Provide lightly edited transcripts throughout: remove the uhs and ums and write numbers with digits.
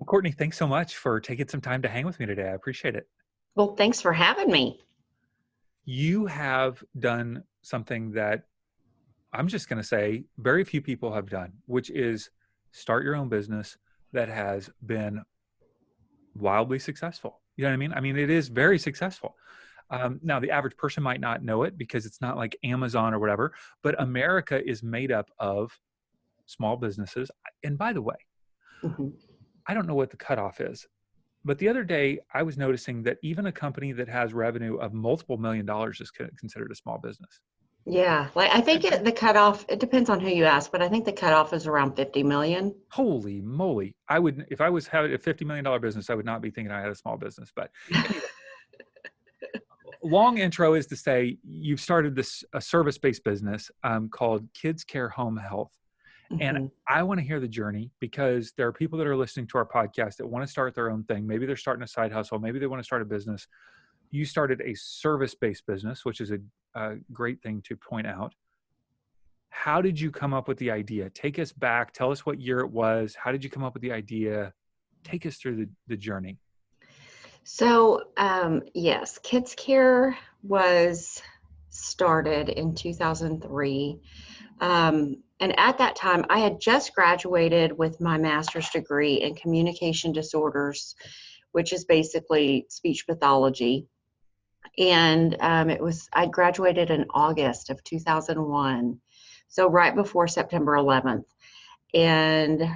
Courtney, thanks so much for taking some time to hang with me today. I appreciate it. Well, thanks for having me. You have done something that I'm just going to say very few people have done, which is start your own business that has been wildly successful. You know what I mean? I mean, it is very successful. Now, the average person might not know it because it's not like Amazon or whatever, but America is made up of small businesses. And by the way, Mhm. I don't know what the cutoff is. But the other day, I was noticing that even a company that has revenue of multiple $1 million is considered a small business. Yeah, like I think the cutoff, it depends on who you ask, but I think the cutoff is around 50 million. Holy moly. If I was having a $50 million business, I would not be thinking I had a small business. But anyway, long intro is to say you've started a service-based business called KidsCare Home Health. And Mhm. I want to hear the journey because there are people that are listening to our podcast that want to start their own thing. Maybe they're starting a side hustle. Maybe they want to start a business. You started a service-based business, which is a great thing to point out. How did you come up with the idea? Take us back. Tell us what year it was. How did you come up with the idea? Take us through the journey. Yes, Kids Care was started in 2003. And at that time, I had just graduated with my master's degree in communication disorders, which is basically speech pathology. And I graduated in August of 2001, so right before September 11th. And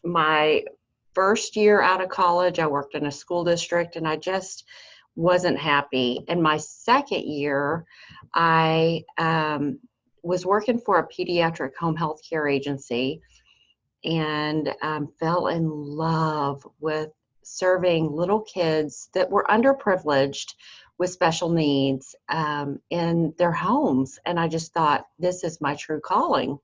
my first year out of college, I worked in a school district and I just wasn't happy. And my second year, I was working for a pediatric home health care agency and fell in love with serving little kids that were underprivileged with special needs in their homes. And I just thought, this is my true calling.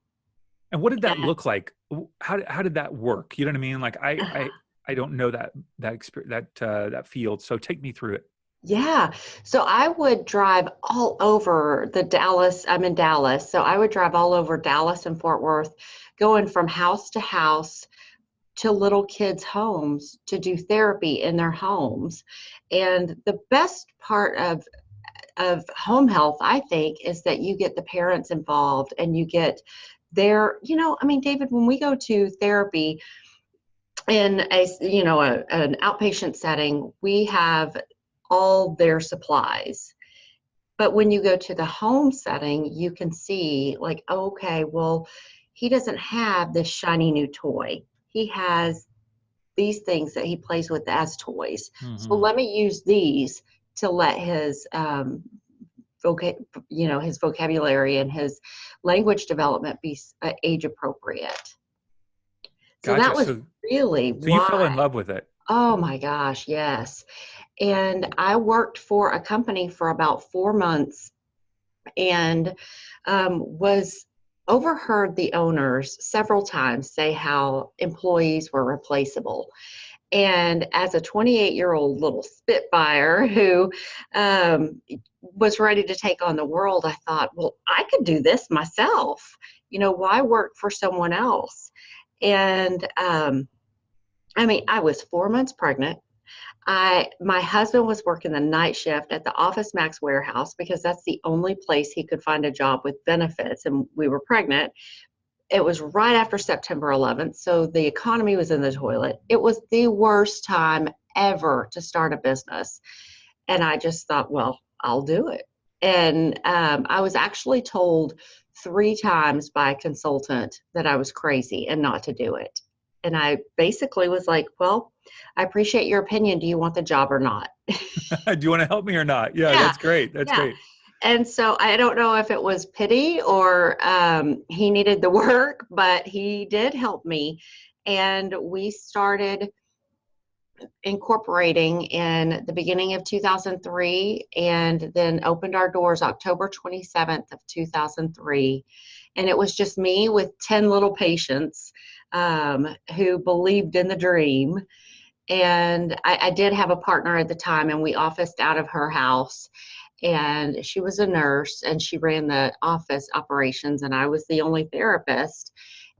And what did that And, look like? How did that work? You know what I mean? Like I don't know that experience that field. So take me through it. yeah, so I would drive all over I'm in Dallas, so I would drive all over Dallas and Fort Worth, going from house to house to little kids' homes to do therapy in their homes. And the best part of home health, I think, is that you get the parents involved and you get I mean, David, when we go to therapy in an outpatient setting, we have all their supplies. But when you go to the home setting, you can see like, okay, well, he doesn't have this shiny new toy. He has these things that he plays with as toys. So Hmm. let me use these to let his his vocabulary and his language development be age appropriate. So Gotcha. that was So really so you fell why. in love with it. Oh my gosh, yes. And I worked for a company for about 4 months and was overheard the owners several times say how employees were replaceable. And as a 28-year-old little spitfire who was ready to take on the world, I thought, well, I could do this myself. Why work for someone else? And I mean, I was 4 months pregnant. My husband was working the night shift at the Office Max warehouse because that's the only place he could find a job with benefits, and we were pregnant. It was right after September 11th, so the economy was in the toilet. It was the worst time ever to start a business. And I just thought, well, I'll do it. And I was actually told 3 times by a consultant that I was crazy and not to do it. And I basically was like, well, I appreciate your opinion. Do you want the job or not? Do you want to help me or not? Yeah, Yeah, that's great. That's yeah. great. And so I don't know if it was pity or he needed the work, but he did help me. And we started incorporating in the beginning of 2003 and then opened our doors October 27th of 2003. And it was just me with 10 little patients who believed in the dream. And I did have a partner at the time, and we officed out of her house. And she was a nurse, and she ran the office operations, and I was the only therapist.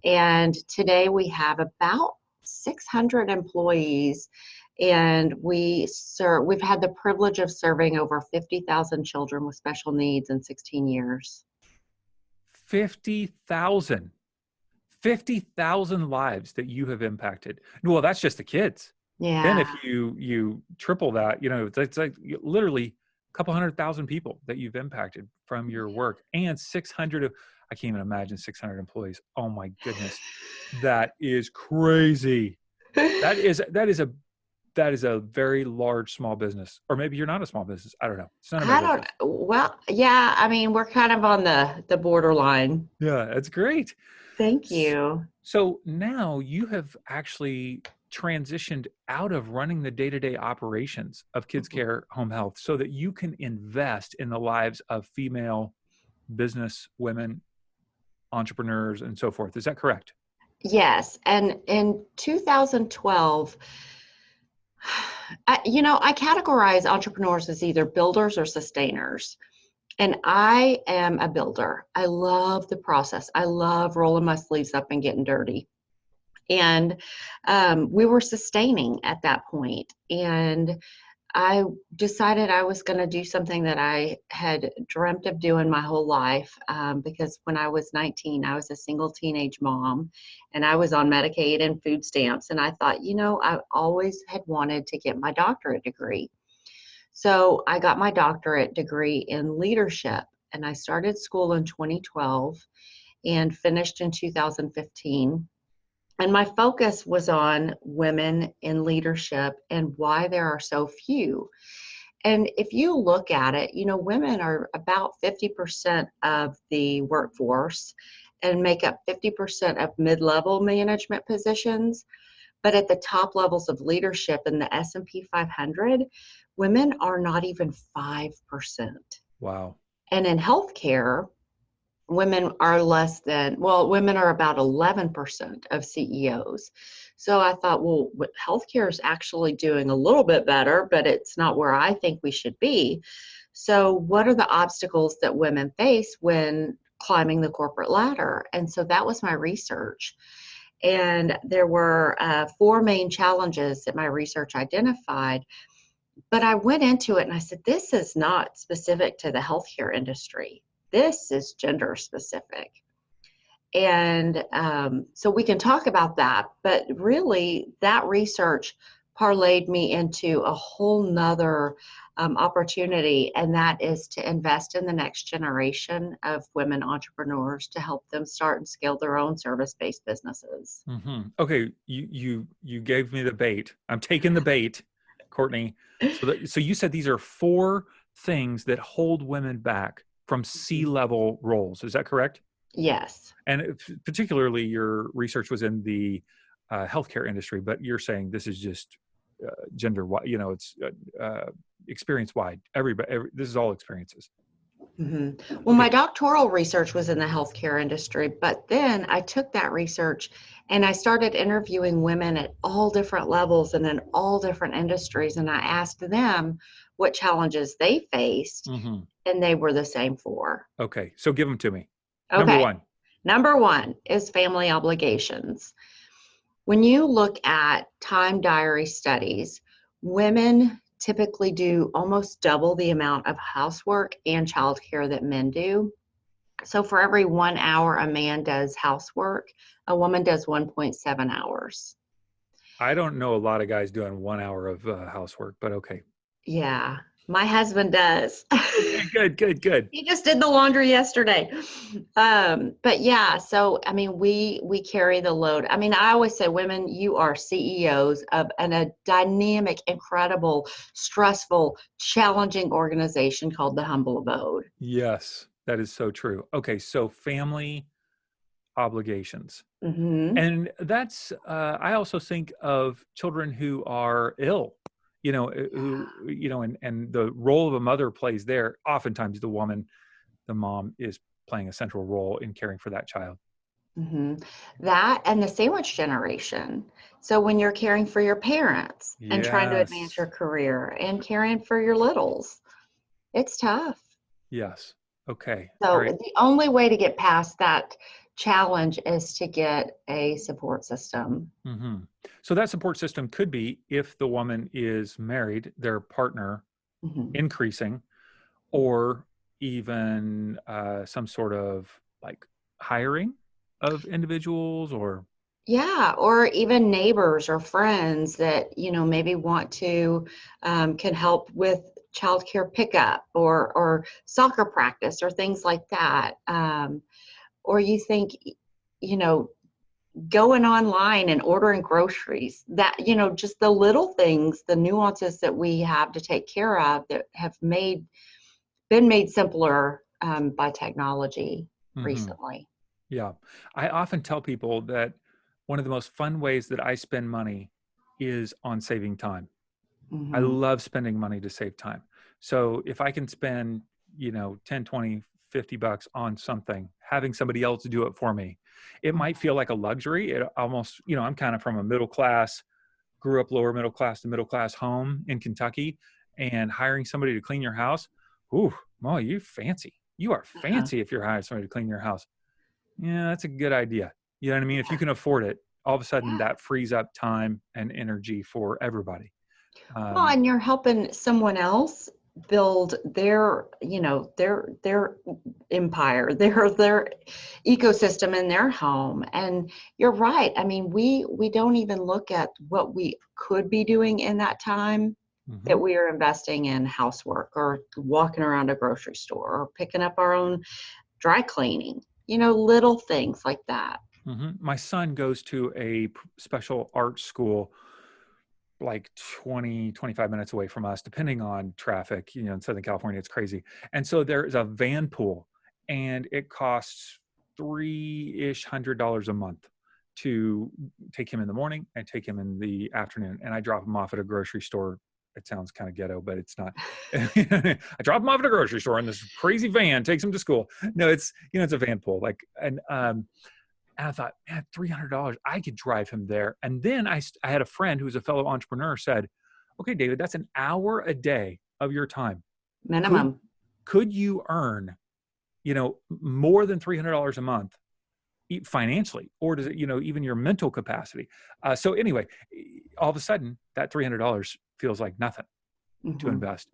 And today we have about 600 employees, and we've had the privilege of serving over 50,000 children with special needs in 16 years. 50,000. 50,000 lives that you have impacted. Well, that's just the kids. Then Yeah. if you triple that, it's like literally a couple 100,000 people that you've impacted from your work, and 600 of, I can't even imagine 600 employees. Oh my goodness. That is crazy. That is a very large small business, or maybe you're not a small business. I don't know. It's none of my business. Well, yeah, I mean, we're kind of on the borderline. Yeah, that's great. Thank you. So now you have actually transitioned out of running the day-to-day operations of KidsCare Home Health so that you can invest in the lives of female business women, entrepreneurs, and so forth. Is that correct? Yes. And in 2012, I categorize entrepreneurs as either builders or sustainers. And I am a builder. I love the process. I love rolling my sleeves up and getting dirty. And we were sustaining at that point. And I decided I was going to do something that I had dreamt of doing my whole life, because when I was 19, I was a single teenage mom, and I was on Medicaid and food stamps. And I thought, I always had wanted to get my doctorate degree. So I got my doctorate degree in leadership, and I started school in 2012 and finished in 2015. And my focus was on women in leadership and why there are so few. And if you look at it, women are about 50% of the workforce and make up 50% of mid-level management positions. But at the top levels of leadership in the S&P 500, women are not even 5%. Wow. And in healthcare, women are women are about 11% of CEOs. So I thought, well, healthcare is actually doing a little bit better, but it's not where I think we should be. So what are the obstacles that women face when climbing the corporate ladder? And so that was my research. And there were 4 main challenges that my research identified. But I went into it and I said, this is not specific to the healthcare industry. This is gender specific. And so we can talk about that, but really that research parlayed me into a whole nother opportunity, and that is to invest in the next generation of women entrepreneurs to help them start and scale their own service-based businesses. Mm-hmm. Okay, you gave me the bait. I'm taking the bait, Cortney. So you said these are 4 things that hold women back from C-level roles. Is that correct? Yes. And particularly your research was in the healthcare industry, but you're saying this is just gender-wide, it's experience-wide. This is all experiences. Mm-hmm. Well, my doctoral research was in the healthcare industry, but then I took that research and I started interviewing women at all different levels and in all different industries. And I asked them what challenges they faced, Mm-hmm. and they were the same 4. Okay, so give them to me. Okay. Number 1. Number 1 is family obligations. When you look at time diary studies, women typically do almost double the amount of housework and childcare that men do. So for every 1 hour a man does housework, a woman does 1.7 hours. I don't know a lot of guys doing 1 hour of housework, but okay. Yeah, my husband does. Okay, good. He just did the laundry yesterday. But yeah, so I mean, we carry the load. I mean, I always say, women, you are CEOs of a dynamic, incredible, stressful, challenging organization called the Humble Abode. Yes, that is so true. Okay, so family obligations. Mm-hmm. And that's, I also think of children who are ill, and the role of a mother plays there. Oftentimes the mom is playing a central role in caring for that child. Mm-hmm. That and the sandwich generation. So when you're caring for your parents and trying to advance Yes. your career and caring for your littles, it's tough. Yes. Okay. So All right. the only way to get past that challenge is to get a support system. Hmm. So that support system could be, if the woman is married, their partner Mhm. increasing, or even some sort of like hiring of individuals, or Yeah, or even neighbors or friends that, maybe want to, can help with childcare pickup or soccer practice or things like that. Or you think, you know, going online and ordering groceries, that, just the little things, the nuances that we have to take care of that have been made simpler by technology Mhm. recently. Yeah. I often tell people that one of the most fun ways that I spend money is on saving time. I Hmm. love spending money to save time. So if I can spend, 10, 20, $50 on something, having somebody else do it for me, it might feel like a luxury. It almost, I'm kind of from a middle class, grew up lower middle class to middle class home in Kentucky, and hiring somebody to clean your house. Ooh, Mo, you fancy. You are Uh-huh. fancy if you're hiring somebody to clean your house. Yeah, that's a good idea. You know what I mean? If you Yeah. can afford it, all of a sudden Yeah. that frees up time and energy for everybody. Well, Um, and you're helping someone else build their empire, their ecosystem in their home. And you're right. I mean, we don't even look at what we could be doing in that time that mhm. we are investing in housework or walking around a grocery store or picking up our own dry cleaning, little things like that. My son goes to a special art school like 20, 25 minutes away from us, depending on traffic. In Southern California, it's crazy. And so there's a van pool, and it costs three-ish $100 a month to take him in the morning and take him in the afternoon. And I drop him off at a grocery store. It sounds kind of ghetto, but it's not. I drop him off at a grocery store, and this crazy van takes him to school. No, it's a van pool. And I thought, man, $300, I could drive him there. And then I had a friend who was a fellow entrepreneur said, okay, David, that's an hour a day of your time. Could, Minimum. could you earn, more than $300 a month financially, or does it, even your mental capacity? So anyway, all of a sudden that $300 feels like nothing to Hmm. invest.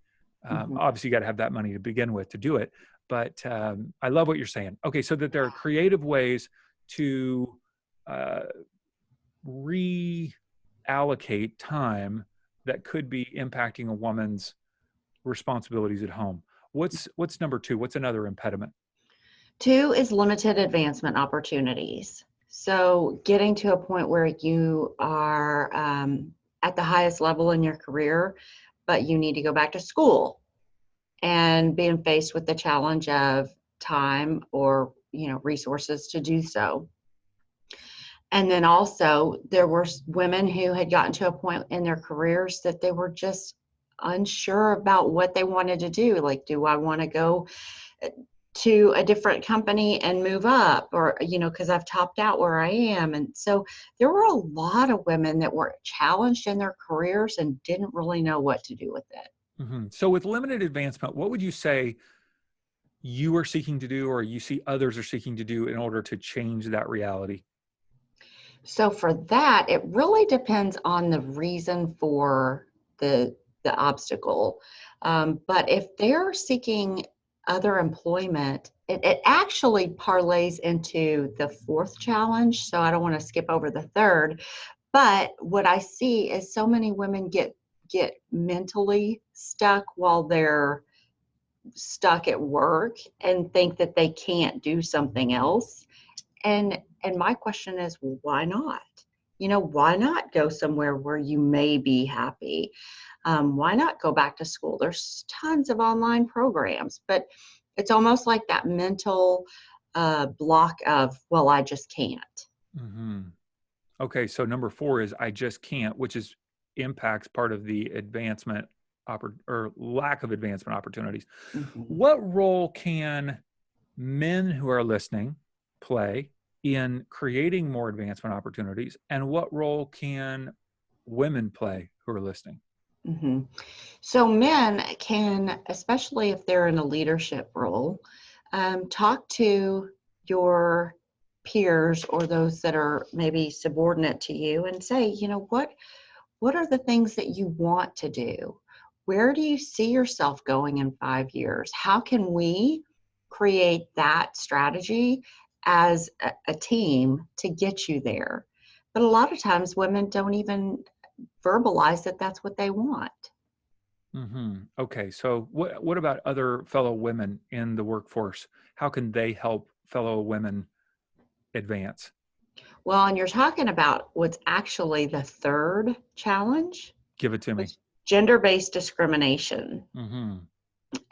Hmm. Obviously you got to have that money to begin with to do it. But I love what you're saying. Okay. So that there are creative ways to uh, reallocate time that could be impacting a woman's responsibilities at home. What's number two? What's another impediment? Two is limited advancement opportunities. So getting to a point where you are at the highest level in your career, but you need to go back to school and being faced with the challenge of time or resources to do so. And then also there were women who had gotten to a point in their careers that they were just unsure about what they wanted to do. Like, do I want to go to a different company and move up, or because I've topped out where I am? And so there were a lot of women that were challenged in their careers and didn't really know what to do with it. So with limited advancement, what would you say you are seeking to do, or you see others are seeking to do, in order to change that reality? So for that, it really depends on the reason for the obstacle. But if they're seeking other employment, it actually parlays into the fourth challenge. So I don't want to skip over the third. But what I see is so many women get mentally stuck while they're stuck at work and think that they can't do something else. And my question is, well, why not? Why not go somewhere where you may be happy? Why not go back to school? There's tons of online programs, but it's almost like that mental block of, well, I just can't. hmm Okay, so number four is I just can't, which is impacts part of the advancement or lack of advancement opportunities. Mhm. What role can men who are listening play in creating more advancement opportunities, and what role can women play who are listening? Hmm. So men can, especially if they're in a leadership role, talk to your peers or those that are maybe subordinate to you and say, what are the things that you want to do? Where do you see yourself going in 5 years? How can we create that strategy as a team to get you there? But a lot of times women don't even verbalize that that's what they want. Okay, so what about other fellow women in the workforce? How can they help fellow women advance? Well, and you're talking about what's actually the third challenge, Give it to which me. is gender-based discrimination. Mm-hmm.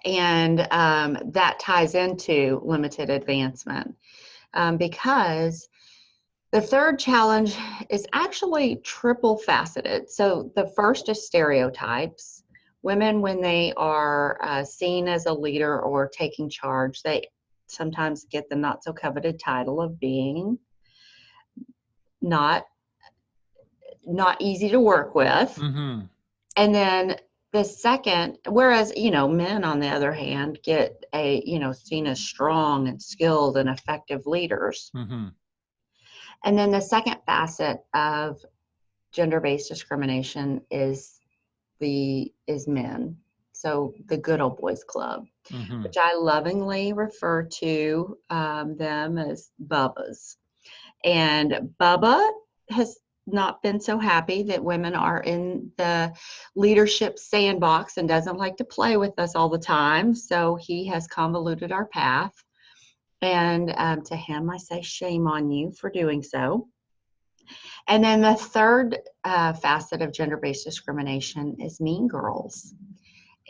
And that ties into limited advancement because the third challenge is actually triple faceted. So the first is stereotypes. Women, when they are seen as a leader or taking charge, they sometimes get the not so coveted title of being not easy to work with. Mm-hmm. And then the second, whereas, men on the other hand get seen as strong and skilled and effective leaders. Mm-hmm. And then the second facet of gender-based discrimination is men. So the good old boys club, Mm-hmm. which I lovingly refer to them as Bubbas. And Bubba has not been so happy that women are in the leadership sandbox and doesn't like to play with us all the time. So he has convoluted our path. And to him, I say, shame on you for doing so. And then the third facet of gender-based discrimination is mean girls.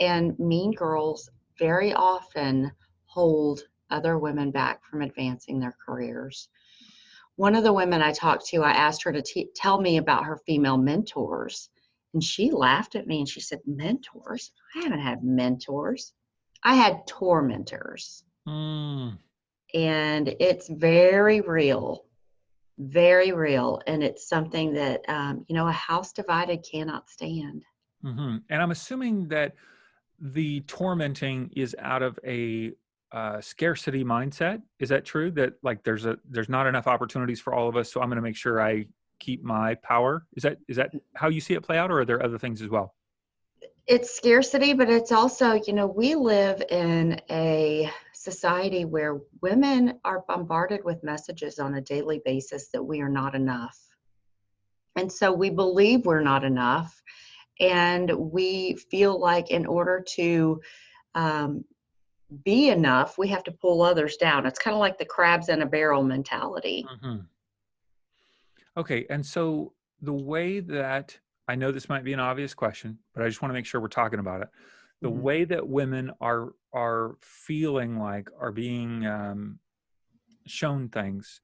And mean girls very often hold other women back from advancing their careers. One of the women I talked to, I asked her to tell me about her female mentors. And she laughed at me and she said, mentors? I haven't had mentors. I had tormentors. Mm. And it's very real, very real. And it's something that, a house divided cannot stand. Mm-hmm. And I'm assuming that the tormenting is out of a scarcity mindset. Is that true? That like there's not enough opportunities for all of us, so I'm going to make sure I keep my power. Is that how you see it play out, or are there other things as well? It's scarcity, but it's also, we live in a society where women are bombarded with messages on a daily basis that we are not enough. And so we believe we're not enough. And we feel like in order to be enough, we have to pull others down. It's kind of like the crabs in a barrel mentality. Mm-hmm. Okay, and so the way that I know this might be an obvious question, but I just want to make sure we're talking about it. The Mhm. way that women are feeling like are being shown things,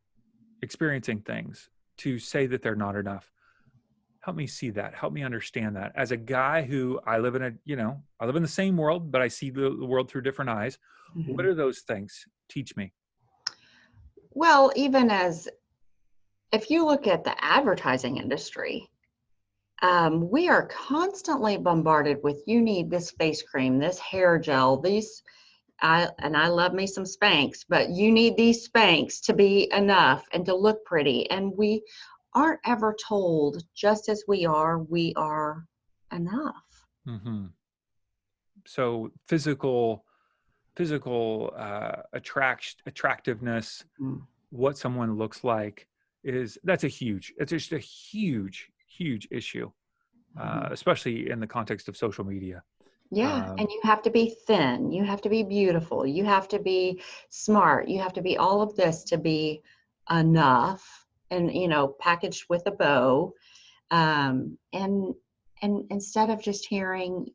experiencing things to say that they're not enough. Help me see that. Help me understand that. As a guy who I live in the same world, but I see the world through different eyes. What Mhm. are those things? Teach me. Well, even as if you look at the advertising industry, we are constantly bombarded with you need this face cream, this hair gel, I love me some Spanx, but you need these Spanx to be enough and to look pretty. And we aren't ever told just as we are enough. Mm-hmm. So physical attractiveness, Mm. what someone looks like it's just a huge issue, Mhm. especially in the context of social media. Yeah, and you have to be thin, you have to be beautiful, you have to be smart, you have to be all of this to be enough and packaged with a bow. And instead of just hearing,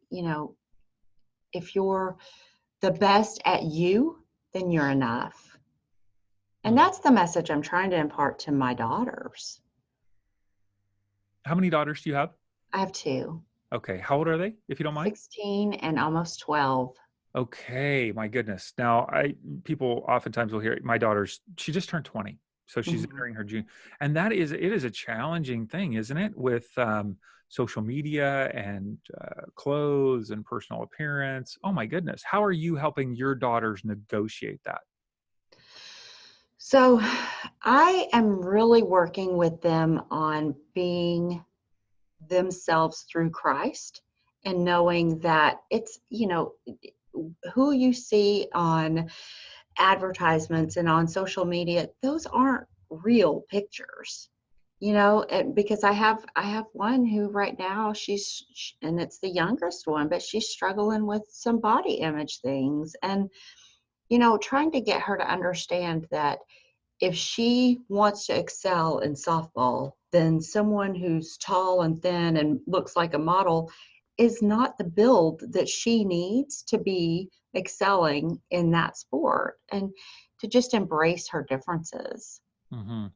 if you're the best at you, then you're enough. And Mm. that's the message I'm trying to impart to my daughters. How many daughters do you have? I have two, Okay, how old are they, if you don't mind? 16 and almost 12. Okay, my goodness. Now, people oftentimes will hear she just turned 20, so she's Mhm. entering her June, and it is a challenging thing, isn't it, with social media and clothes and personal appearance. Oh my goodness, how are you helping your daughters negotiate that? So I am really working with them on being themselves through Christ and knowing that it's, who you see on advertisements and on social media, those aren't real pictures. And because I have one who right now and it's the youngest one, but she's struggling with some body image things, and trying to get her to understand that if she wants to excel in softball, then someone who's tall and thin and looks like a model is not the build that she needs to be excelling in that sport, and to just embrace her differences. Hmm.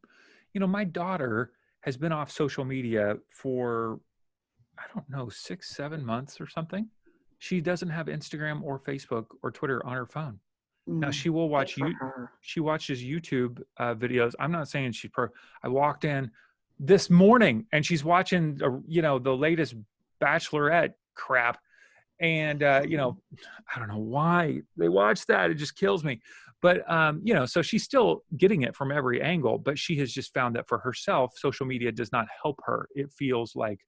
My daughter has been off social media for, I don't know, 6, 7 months or something. She doesn't have Instagram or Facebook or Twitter on her phone. Now Mm, she will good watch for you. her. She watches YouTube videos. I'm not saying she's pro. I walked in this morning and she's watching, the latest Bachelorette crap. And, I don't know why they watch that. It just kills me. But, so she's still getting it from every angle, but she has just found that for herself, social media does not help her. It feels like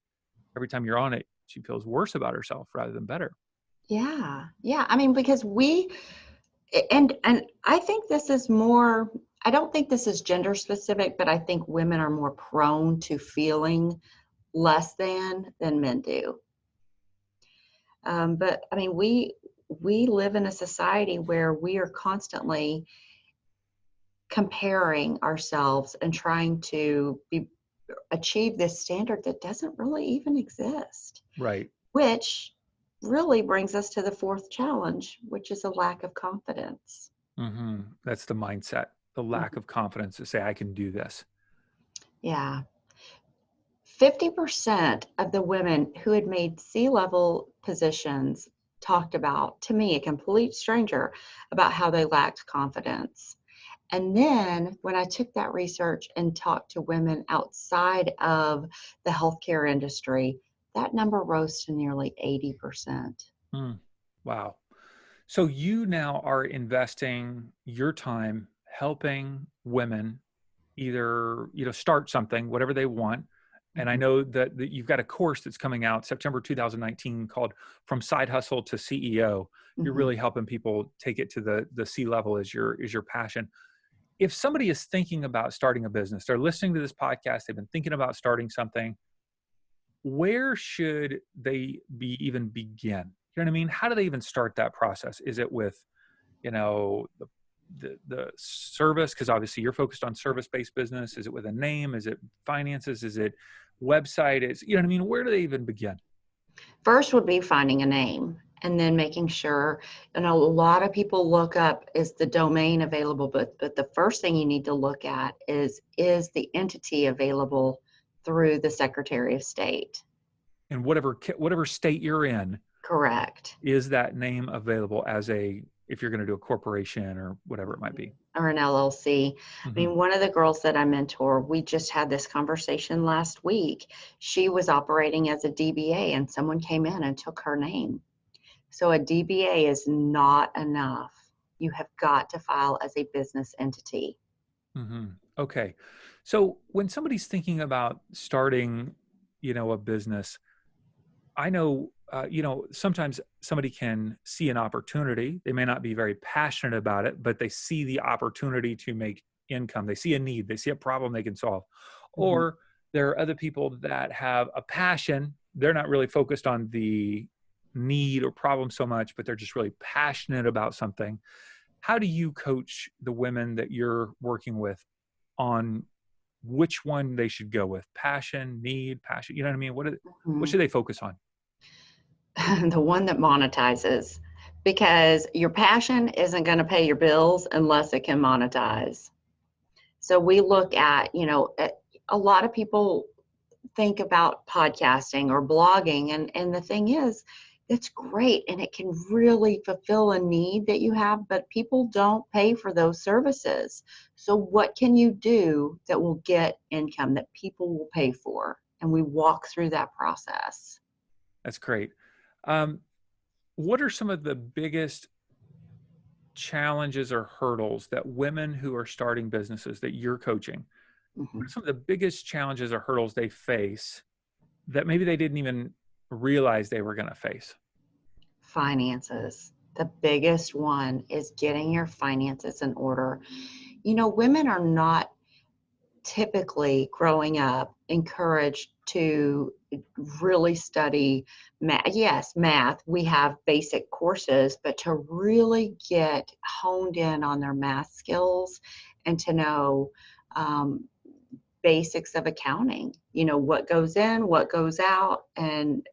every time you're on it, she feels worse about herself rather than better. Yeah, yeah. I mean, because and I think this is more. I don't think this is gender specific, but I think women are more prone to feeling less than men do. But I mean, we live in a society where we are constantly comparing ourselves and trying to achieve this standard that doesn't really even exist, Right. which really brings us to the fourth challenge, which is a lack of confidence. That's the mindset, the lack Mhm. of confidence to say, I can do this. Yeah. 50% of the women who had made C-level positions talked about, to me, a complete stranger, about how they lacked confidence. And then when I took that research and talked to women outside of the healthcare industry, that number rose to nearly 80%. Hmm. Wow. So you now are investing your time helping women either, start something, whatever they want. And I Mhm, know that you've got a course that's coming out September 2019 called From Side Hustle to CEO. You're mhm. really helping people take it to the C level is your passion. If somebody is thinking about starting a business, they're listening to this podcast, they've been thinking about starting something, where should they even begin? You know what I mean? How do they even start that process? Is it with, the service? Because obviously you're focused on service-based business. Is it with a name? Is it finances? Is it website? Is, you know what I mean? Where do they even begin? First would be finding a name and then making sure, a lot of people look up, is the domain available, but the first thing you need to look at is the entity available through the Secretary of State. And whatever state you're in, Correct. is that name available if you're going to do a corporation or whatever it might be? Or an LLC. I Hmm. mean, one of the girls that I mentor, we just had this conversation last week. She was operating as a DBA and someone came in and took her name. So a DBA is not enough. You have got to file as a business entity. Hmm. Okay. So when somebody's thinking about starting, a business, I know, sometimes somebody can see an opportunity. They may not be very passionate about it, but they see the opportunity to make income. They see a need, they see a problem they can solve. Mhm. Or there are other people that have a passion. They're not really focused on the need or problem so much, but they're just really passionate about something. How do you coach the women that you're working with on which one they should go with? Passion, need, passion. You know what I mean? What Mhm. should they focus on? The one that monetizes, because your passion isn't going to pay your bills unless it can monetize. So we look at, a lot of people think about podcasting or blogging, and the thing is, it's great and it can really fulfill a need that you have, but people don't pay for those services. So what can you do that will get income that people will pay for? And we walk through that process. That's great. Um, what are some of the biggest challenges or hurdles that women who are starting businesses that you're coaching, what are some of the biggest challenges or hurdles they face that maybe they didn't even realize they were going to face? Finances. The biggest one is getting your finances in order. You know, women are not typically growing up encouraged to really study math. Yes, math, we have basic courses, but to really get honed in on their math skills and to know basics of accounting, you know, what goes in, what goes out, and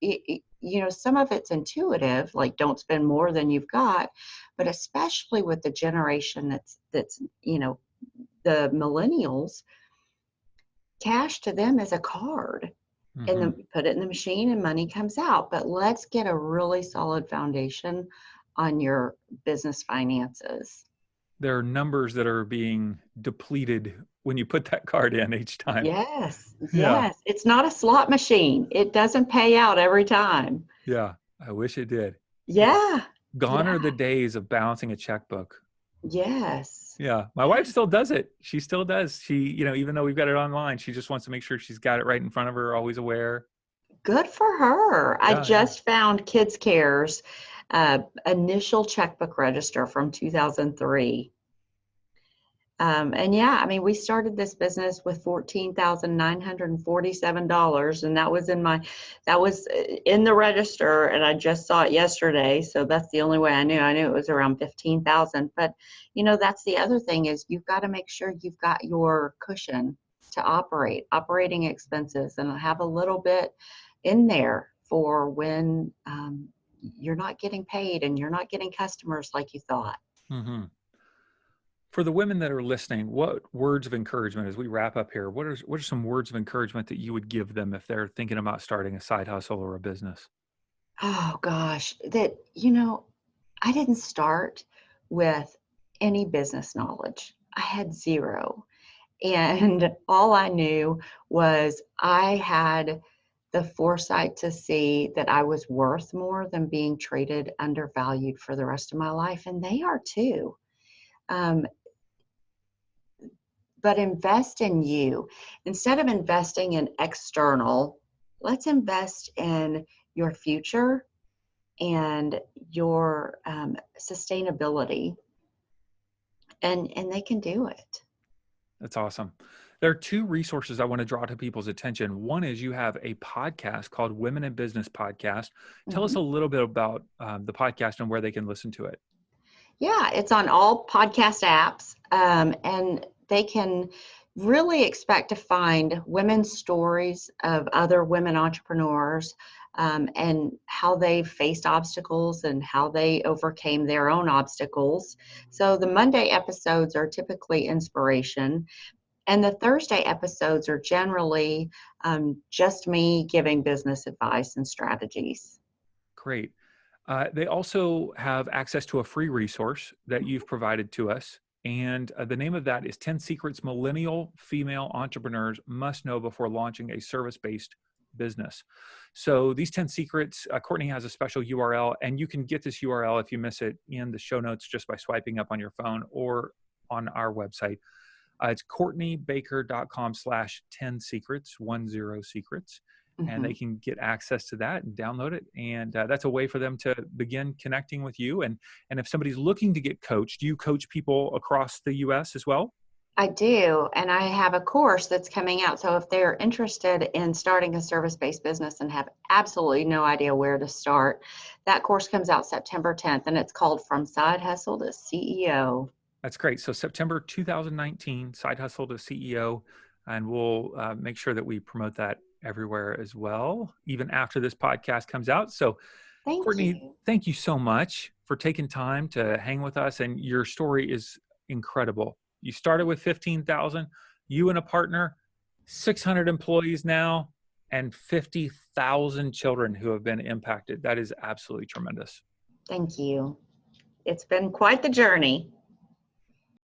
you know, some of it's intuitive, like don't spend more than you've got, but especially with the generation that's you know, the millennials, cash to them is a card, and then put it in the machine and money comes out. But let's get a really solid foundation on your business finances. There are numbers that are being depleted when you put that card in each time. Yes, Yeah. yes. It's not a slot machine. It doesn't pay out every time. Yeah. I wish it did. Yeah. Gone Yeah. are the days of balancing a checkbook. Yes. Yeah. My wife still does it. She still does. She, you know, even though we've got it online, she just wants to make sure she's got it right in front of her, always aware. Good for her. I Yeah. Yeah. just found KidsCare's initial checkbook register from 2003. And yeah, I mean, we started this business with $14,947, and that was in the register, and I just saw it yesterday. So that's the only way I knew. I knew it was around 15,000. But you know, that's the other thing is you've got to make sure you've got your cushion to operating expenses, and have a little bit in there for when you're not getting paid and you're not getting customers like you thought. Mm-hmm. For the women that are listening, what words of encouragement, as we wrap up here, what are some words of encouragement that you would give them if they're thinking about starting a side hustle or a business? Oh gosh, that, you know, I didn't start with any business knowledge. I had zero. And all I knew was I had the foresight to see that I was worth more than being treated undervalued for the rest of my life. And they are too. Um, but invest in you. Instead of investing in external, let's invest in your future and your sustainability, and they can do it. That's awesome. There are two resources I want to draw to people's attention. One is you have a podcast called Women in Business Podcast. Tell us Mhm. a little bit about the podcast and where they can listen to it. Yeah, it's on all podcast apps, and they can really expect to find women's stories of other women entrepreneurs, and how they faced obstacles and how they overcame their own obstacles. So the Monday episodes are typically inspiration, and the Thursday episodes are generally just me giving business advice and strategies. Great. They also have access to a free resource that you've provided to us. And the name of that is 10 Secrets Millennial Female Entrepreneurs Must Know Before Launching a Service-Based Business. So these 10 secrets, Cortney has a special URL, and you can get this URL if you miss it in the show notes just by swiping up on your phone or on our website. It's CourtneyBaker.com/10 secrets, 10 secrets. And they can get access to that and download it. And that's a way for them to begin connecting with you. And if somebody's looking to get coached, do you coach people across the U.S. as well? I do, and I have a course that's coming out. So if they're interested in starting a service-based business and have absolutely no idea where to start, that course comes out September 10th, and it's called From Side Hustle to CEO. That's great. So September 2019, Side Hustle to CEO. And we'll make sure that we promote that everywhere as well, even after this podcast comes out. So Thank Cortney, you. thank you so much for taking time to hang with us. And your story is incredible. You started with 15,000, you and a partner, 600 employees now, and 50,000 children who have been impacted. That is absolutely tremendous. Thank you. It's been quite the journey.